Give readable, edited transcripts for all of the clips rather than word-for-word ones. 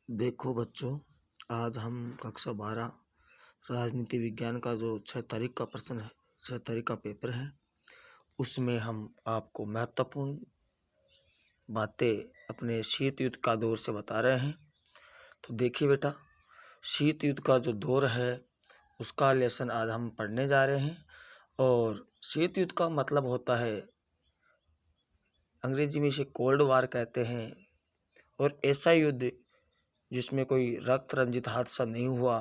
देखो बच्चों, आज हम कक्षा 12 राजनीति विज्ञान का जो 6 तारीख का प्रश्न है, 6 तारीख का पेपर है, उसमें हम आपको महत्वपूर्ण बातें अपने शीत युद्ध का दौर से बता रहे हैं। तो देखिए बेटा, शीत युद्ध का जो दौर है उसका लेसन आज हम पढ़ने जा रहे हैं। और शीत युद्ध का मतलब होता है, अंग्रेजी में इसे कोल्ड वार कहते हैं, और ऐसा युद्ध जिसमें कोई रक्त रंजित हादसा नहीं हुआ,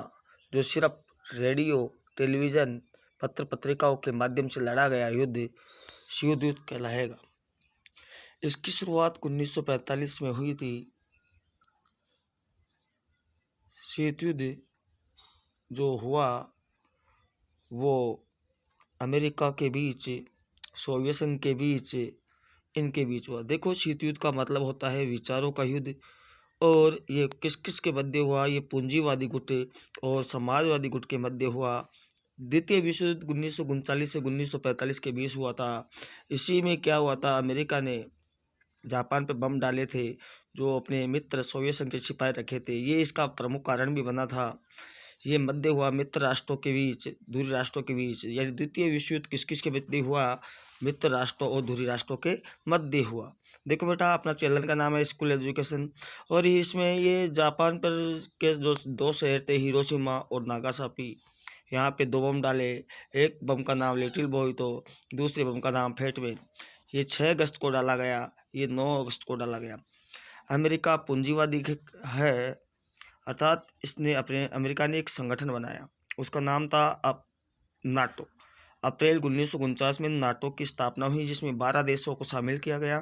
जो सिर्फ रेडियो, टेलीविज़न, पत्र पत्रिकाओं के माध्यम से लड़ा गया युद्ध शीत युद्ध कहलाएगा। इसकी शुरुआत 1945 में हुई थी। शीत युद्ध जो हुआ वो अमेरिका के बीच, सोवियत संघ के बीच, इनके बीच हुआ। देखो, शीत युद्ध का मतलब होता है विचारों का युद्ध। और ये किस किस के मध्य हुआ? ये पूंजीवादी गुट और समाजवादी गुट के मध्य हुआ। द्वितीय विश्व युद्ध 1939 से 1945 के बीच हुआ था। इसी में क्या हुआ था, अमेरिका ने जापान पर बम डाले थे, जो अपने मित्र सोवियत संघ के छिपाए रखे थे। ये इसका प्रमुख कारण भी बना था। ये मध्य हुआ मित्र राष्ट्रों के बीच, धुरी राष्ट्रों के बीच। यानी द्वितीय विश्व युद्ध किस किस के मध्य हुआ? मित्र राष्ट्रों और धुरी राष्ट्रों के मध्य हुआ। देखो बेटा, अपना चैनल का नाम है स्कूल एजुकेशन, और इसमें ये जापान पर के जो 2 शहर थे, हिरोशिमा और नागासाकी, यहाँ पे 2 बम डाले। एक बम का नाम लिटिल बॉय तो दूसरे बम का नाम फैटमैन। ये 6 अगस्त को डाला गया, ये 9 अगस्त को डाला गया। अमेरिका पूंजीवादी है, अर्थात अमेरिका ने एक संगठन बनाया, उसका नाम था नाटो। अप्रैल 1949 में नाटो की स्थापना हुई, जिसमें 12 देशों को शामिल किया गया।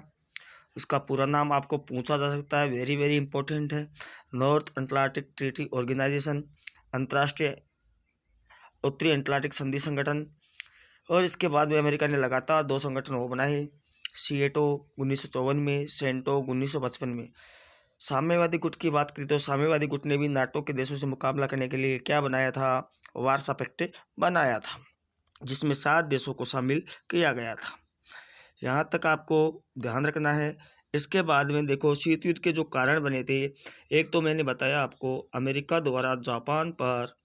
इसका पूरा नाम आपको पूछा जा सकता है, वेरी वेरी इंपॉर्टेंट है। नॉर्थ अटलांटिक ट्रीटी ऑर्गेनाइजेशन, अंतर्राष्ट्रीय उत्तरी अटलांटिक संधि संगठन। और इसके बाद में अमेरिका ने लगातार 2 संगठन वो बनाए, सीएटो 1954 में, सेंटो 1955 में। साम्यवादी गुट की बात करें तो साम्यवादी गुट ने भी नाटो के देशों से मुकाबला करने के लिए क्या बनाया था? वार्सा पैक्ट बनाया था, जिसमें 7 देशों को शामिल किया गया था। यहाँ तक आपको ध्यान रखना है। इसके बाद में देखो, शीत युद्ध के जो कारण बने थे, एक तो मैंने बताया आपको, अमेरिका द्वारा जापान पर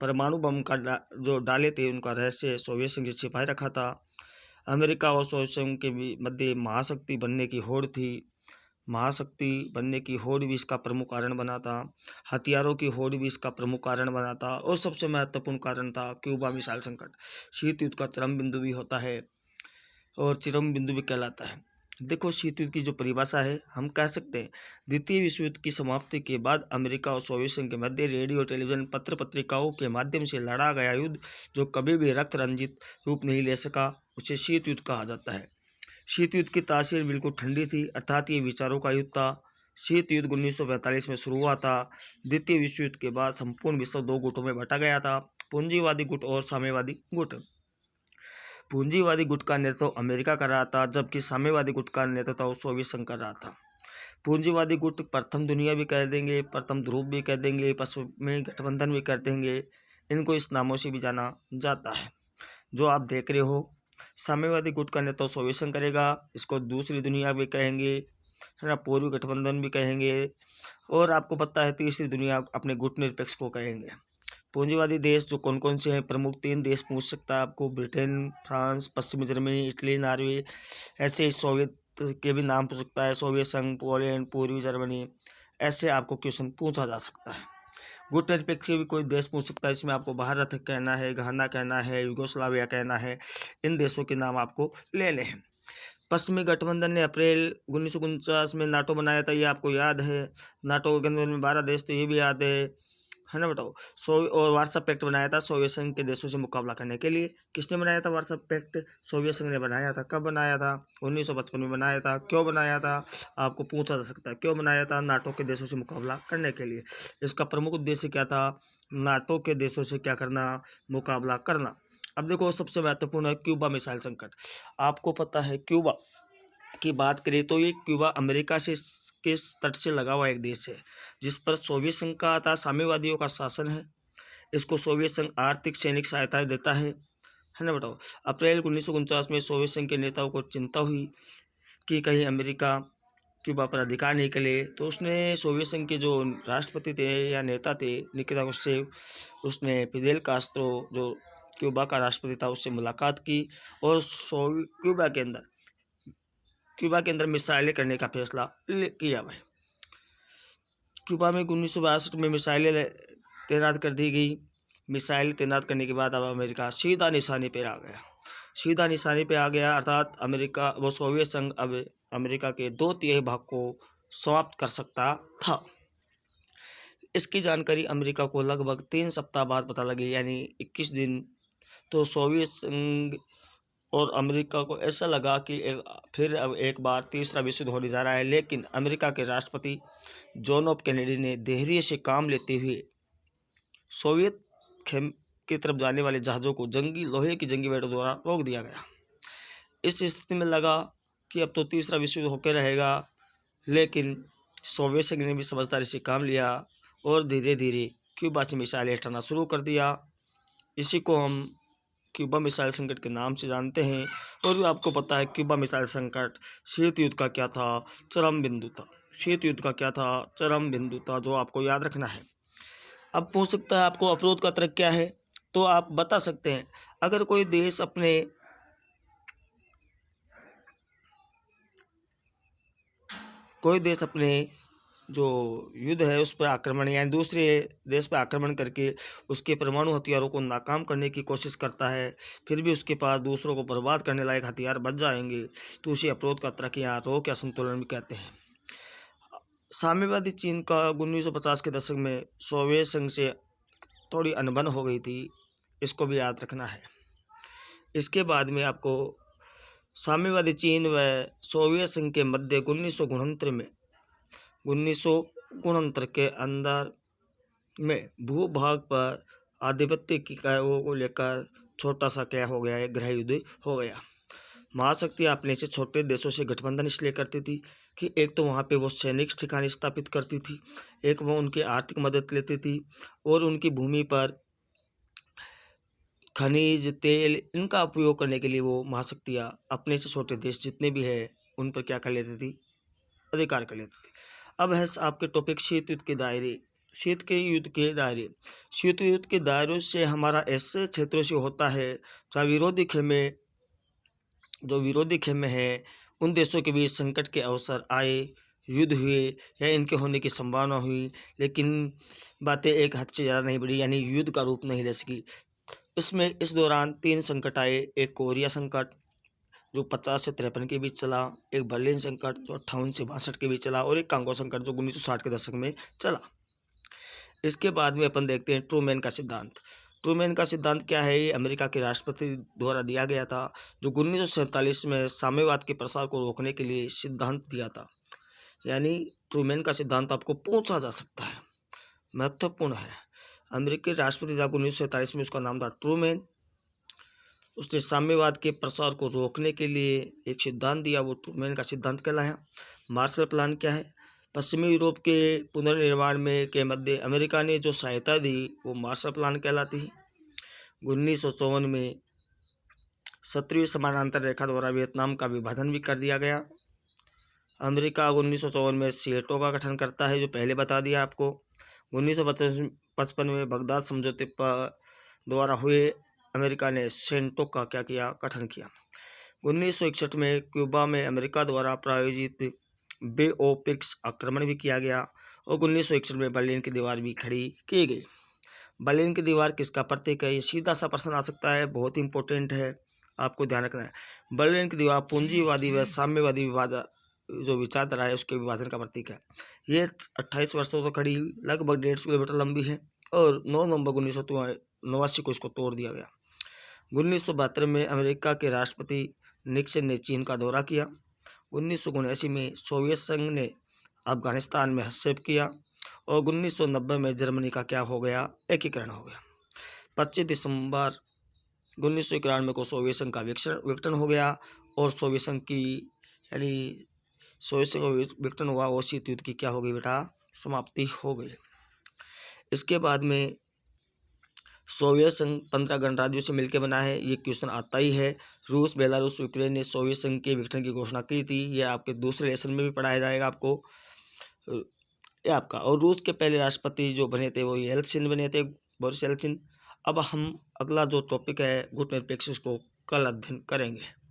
परमाणु बम का जो डाले थे, उनका रहस्य सोवियत संघ से छिपाए रखा था। अमेरिका और सोवियत संघ के मध्य महाशक्ति बनने की होड़ थी। महाशक्ति बनने की होड़ भी इसका प्रमुख कारण बना था। हथियारों की होड़ भी इसका प्रमुख कारण बना था। और सबसे महत्वपूर्ण कारण था क्यूबा मिसाइल संकट। शीत युद्ध का चरम बिंदु भी होता है और चरम बिंदु भी कहलाता है। देखो, शीत युद्ध की जो परिभाषा है, हम कह सकते हैं द्वितीय विश्व युद्ध की समाप्ति के बाद अमेरिका और सोवियत संघ के मध्य रेडियो, टेलीविजन, पत्र पत्रिकाओं के माध्यम से लड़ा गया युद्ध जो कभी भी रक्त रंजित रूप नहीं ले सका, उसे शीत युद्ध कहा जाता है। शीत युद्ध की तासीर बिल्कुल ठंडी थी, अर्थात ये विचारों का युद्ध था। शीत युद्ध 1945 में शुरू हुआ था। द्वितीय विश्व युद्ध के बाद संपूर्ण विश्व 2 गुटों में बंटा गया था, पूंजीवादी गुट और साम्यवादी गुट। पूंजीवादी गुट का नेतृत्व अमेरिका कर रहा था, जबकि साम्यवादी गुट का नेतृत्व सोवियत संघ कर रहा था। पूंजीवादी गुट प्रथम दुनिया भी कह देंगे, प्रथम ध्रुव भी कह देंगे, पश्चिमी गठबंधन भी कर देंगे। इनको इस नामों से भी जाना जाता है। जो आप देख रहे हो, साम्यवादी गुट का नेतृत्व सोवियत संघ करेगा, इसको दूसरी दुनिया भी कहेंगे, है ना, पूर्वी गठबंधन भी कहेंगे, और आपको पता है तीसरी दुनिया अपने गुट निरपेक्ष को कहेंगे। पूंजीवादी देश जो कौन कौन से हैं? प्रमुख 3 देश पूछ सकता है आपको, ब्रिटेन, फ्रांस, पश्चिमी जर्मनी, इटली, नॉर्वे। ऐसे ही सोवियत के भी नाम पूछ सकता है, सोवियत संघ, पोलैंड, पूर्वी जर्मनी। ऐसे आपको क्वेश्चन पूछा जा सकता है। गुट निरपेक्ष भी कोई देश पूछ सकता है, इसमें आपको भारत कहना है, घाना कहना है, यूगोस्लाविया कहना है। इन देशों के नाम आपको लेने हैं। पश्चिमी गठबंधन ने अप्रैल 1949 में नाटो बनाया था, ये आपको याद है। नाटो के अंदर में 12 देश, तो ये भी याद है ना। बताओ, और वार्सा पैक्ट बनाया था सोवियत संघ के देशों से मुकाबला करने के लिए। किसने बनाया था वार्सा पैक्ट? सोवियत संघ ने बनाया था। कब बनाया था? 1955 में बनाया था। क्यों बनाया था? आपको पूछा जा सकता है, क्यों बनाया था? नाटो के देशों से मुकाबला करने के लिए। इसका प्रमुख उद्देश्य क्या था? नाटो के देशों से क्या करना? मुकाबला करना। अब देखो, सबसे महत्वपूर्ण है क्यूबा मिसाइल संकट। आपको पता है, क्यूबा की बात करें तो ये क्यूबा अमेरिका से के तट से लगा हुआ एक देश है, जिस पर सोवियत संघ का था साम्यवादियों का शासन है। इसको सोवियत संघ आर्थिक सैनिक सहायता देता है ना। बताओ, अप्रैल 1949 में सोवियत संघ के नेताओं को चिंता हुई कि कहीं अमेरिका क्यूबा पर अधिकार नहीं के लिए, तो उसने सोवियत संघ के जो राष्ट्रपति थे या नेता थे निकिता क्रुश्चेव, उसने फिदेल कास्ट्रो जो क्यूबा का राष्ट्रपति था उससे मुलाकात की और क्यूबा के अंदर मिसाइलें करने का फैसला किया। भाई क्यूबा में 1962 में मिसाइलें तैनात कर दी गई। मिसाइल तैनात करने के बाद अब अमेरिका सीधा निशाने पर आ गया, अर्थात सोवियत संघ अब अमेरिका के 2/3 भाग को समाप्त कर सकता था। इसकी जानकारी अमेरिका को लगभग 3 सप्ताह बाद पता लगी, यानी 21 दिन। तो सोवियत संघ और अमेरिका को ऐसा लगा कि फिर अब एक बार तीसरा विश्व युद्ध होने जा रहा है, लेकिन अमेरिका के राष्ट्रपति जॉन एफ कैनेडी ने धैर्य से काम लेते हुए सोवियत की तरफ जाने वाले जहाज़ों को लोहे की जंगी बैटों द्वारा रोक दिया गया। इस स्थिति में लगा कि अब तो तीसरा विश्व युद्ध होकर रहेगा, लेकिन सोवियत संघ ने भी समझदारी से काम लिया और धीरे धीरे क्यूबा से मिसाइलें हटाना शुरू कर दिया। इसी को हम क्यूबा मिसाइल संकट के नाम से जानते हैं। और आपको पता है क्यूबा मिसाइल संकट शीत युद्ध का क्या था, चरम बिंदु था, जो आपको याद रखना है। अब पूछ सकता है आपको अवरोध का तर्क क्या है, तो आप बता सकते हैं अगर कोई देश अपने जो युद्ध है उस पर आक्रमण यानी दूसरे देश पर आक्रमण करके उसके परमाणु हथियारों को नाकाम करने की कोशिश करता है, फिर भी उसके पास दूसरों को बर्बाद करने लायक हथियार बच जाएंगे, तो उसे अवरोध का तर्क या रोक या संतुलन भी कहते हैं। साम्यवादी चीन का 1950 के दशक में सोवियत संघ से थोड़ी अनबन हो गई थी, इसको भी याद रखना है। इसके बाद में आपको साम्यवादी चीन व सोवियत संघ के मध्य 1969 के अंदर में भूभाग पर आधिपत्य की को लेकर छोटा सा क्या हो गया, एक गृह युद्ध हो गया। महाशक्तियाँ अपने से छोटे देशों से गठबंधन इसलिए करती थी कि एक तो वहाँ पे वो सैनिक ठिकाने स्थापित करती थी, एक वो उनकी आर्थिक मदद लेती थी, और उनकी भूमि पर खनिज तेल इनका उपयोग करने के लिए वो महाशक्तियाँ अपने से छोटे देश जितने भी है उन पर क्या कर लेती थी, अधिकार कर लेती थी। अब है आपके टॉपिक शीत युद्ध के दायरे। शीत युद्ध के दायरों से हमारा ऐसे क्षेत्रों से होता है जहाँ विरोधी खेमे हैं, उन देशों के बीच संकट के अवसर आए, युद्ध हुए या इनके होने की संभावना हुई, लेकिन बातें एक हद से ज़्यादा नहीं बढ़ी, यानी युद्ध का रूप नहीं ले सकी। इस दौरान 3 संकट आए। एक कोरिया संकट जो 50 से 53 के बीच चला, एक बर्लिन संकट जो 58 से 62 के बीच चला, और एक कांगो संकट जो 1960 के दशक में चला। इसके बाद में अपन देखते हैं ट्रूमैन का सिद्धांत क्या है। ये अमेरिका के राष्ट्रपति द्वारा दिया गया था, जो 1947 में साम्यवाद के प्रसार को रोकने के लिए सिद्धांत दिया था। यानी ट्रूमैन का सिद्धांत आपको पूछा जा सकता है, महत्वपूर्ण है। अमेरिकी राष्ट्रपति था 1947 में, उसका नाम था ट्रूमैन। उसने साम्यवाद के प्रसार को रोकने के लिए एक सिद्धांत दिया, वो ट्रूमैन का सिद्धांत कहलाया। मार्शल प्लान क्या है? पश्चिमी यूरोप के पुनर्निर्माण में के मध्य अमेरिका ने जो सहायता दी वो मार्शल प्लान कहलाती है। 1954 में 17वीं समानांतर रेखा द्वारा वियतनाम का विभाजन भी कर दिया गया। अमेरिका 1954 में सीएटो का गठन करता है, जो पहले बता दिया आपको। 1955 में बगदाद समझौते पर द्वारा हुए अमेरिका ने सेंटो का क्या किया, गठन किया। 1961 में क्यूबा में अमेरिका द्वारा प्रायोजित बे ओ पिक्स आक्रमण भी किया गया, और 1961 में बर्लिन की दीवार भी खड़ी की गई। बर्लिन की दीवार किसका प्रतीक है? ये सीधा सा प्रश्न आ सकता है, बहुत इंपॉर्टेंट है, आपको ध्यान रखना है। बर्लिन की दीवार पूंजीवादी व साम्यवादी जो विचारधारा है उसके विभाजन का प्रतीक है। ये 28 वर्षों तक खड़ी, लगभग 150 किलोमीटर लंबी है, और 9 नवंबर 1989 को इसको तोड़ दिया गया। 1972 में अमेरिका के राष्ट्रपति निक्सन ने चीन का दौरा किया। 1979 में सोवियत संघ ने अफगानिस्तान में हस्तक्षेप किया, और 1990 में जर्मनी का क्या हो गया, एकीकरण हो गया। 25 दिसंबर 1991 को सोवियत संघ का विघटन हो गया, और सोवियत संघ का विघटन हुआ, और शीत युद्ध की क्या हो गई बेटा, समाप्ति हो गई। इसके बाद में सोवियत संघ 15 गणराज्यों से मिलकर बना है, ये क्वेश्चन आता ही है। रूस, बेलारूस, यूक्रेन ने सोवियत संघ के विघटन की घोषणा की थी, ये आपके दूसरे लेसन में भी पढ़ाया जाएगा आपको। ये आपका, और रूस के पहले राष्ट्रपति जो बने थे वो येल्त्सिन बने थे, बोरिस येल्त्सिन। अब हम अगला जो टॉपिक है गुटनिरपेक्ष, उसको कल अध्ययन करेंगे।